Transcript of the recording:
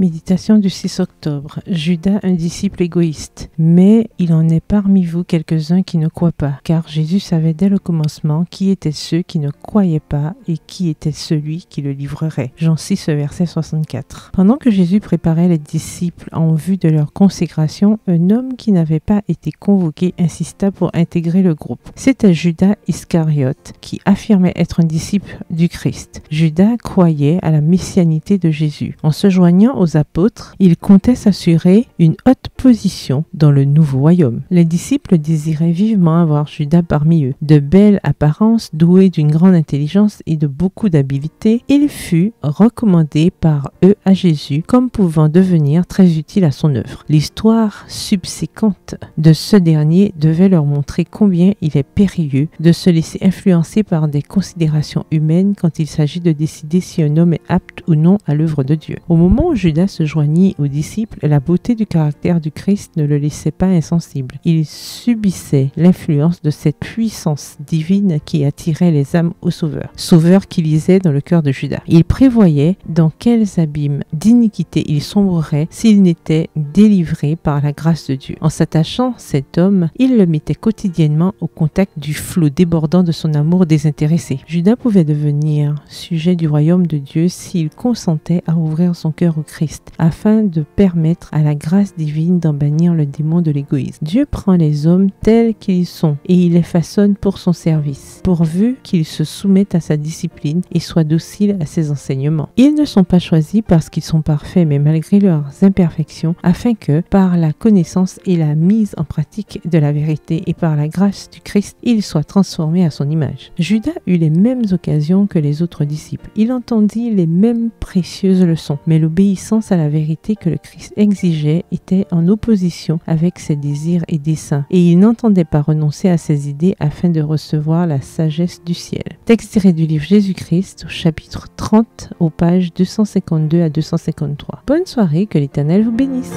Méditation du 6 octobre. Judas, un disciple égoïste. Mais il en est parmi vous quelques-uns qui ne croient pas, car Jésus savait dès le commencement qui étaient ceux qui ne croyaient pas et qui était celui qui le livrerait. Jean 6, verset 64. Pendant que Jésus préparait les disciples en vue de leur consécration, un homme qui n'avait pas été convoqué insista pour intégrer le groupe. C'était Judas Iscariote, qui affirmait être un disciple du Christ. Judas croyait à la messianité de Jésus. En se joignant aux apôtres, il comptait s'assurer une haute position dans le nouveau royaume. Les disciples désiraient vivement avoir Judas parmi eux. De belle apparence, doué d'une grande intelligence et de beaucoup d'habileté, il fut recommandé par eux à Jésus comme pouvant devenir très utile à son œuvre. L'histoire subséquente de ce dernier devait leur montrer combien il est périlleux de se laisser influencer par des considérations humaines quand il s'agit de décider si un homme est apte ou non à l'œuvre de Dieu. Au moment où Judas se joignit aux disciples, la beauté du caractère du Christ ne le laissait pas insensible. Il subissait l'influence de cette puissance divine qui attirait les âmes au Sauveur. Sauveur qui lisait dans le cœur de Judas. Il prévoyait dans quels abîmes d'iniquité il sombrerait s'il n'était délivré par la grâce de Dieu. En s'attachant cet homme, il le mettait quotidiennement au contact du flot débordant de son amour désintéressé. Judas pouvait devenir sujet du royaume de Dieu s'il consentait à ouvrir son cœur au Christ, afin de permettre à la grâce divine d'en bannir le démon de l'égoïsme. Dieu prend les hommes tels qu'ils sont et il les façonne pour son service, pourvu qu'ils se soumettent à sa discipline et soient dociles à ses enseignements. Ils ne sont pas choisis parce qu'ils sont parfaits, mais malgré leurs imperfections, afin que, par la connaissance et la mise en pratique de la vérité et par la grâce du Christ, ils soient transformés à son image. Judas eut les mêmes occasions que les autres disciples. Il entendit les mêmes précieuses leçons, mais l'obéissance à la vérité que le Christ exigeait était en opposition avec ses désirs et desseins, et il n'entendait pas renoncer à ses idées afin de recevoir la sagesse du ciel. Texte tiré du livre Jésus-Christ, au chapitre 30, aux pages 252 à 253. Bonne soirée, que l'Éternel vous bénisse.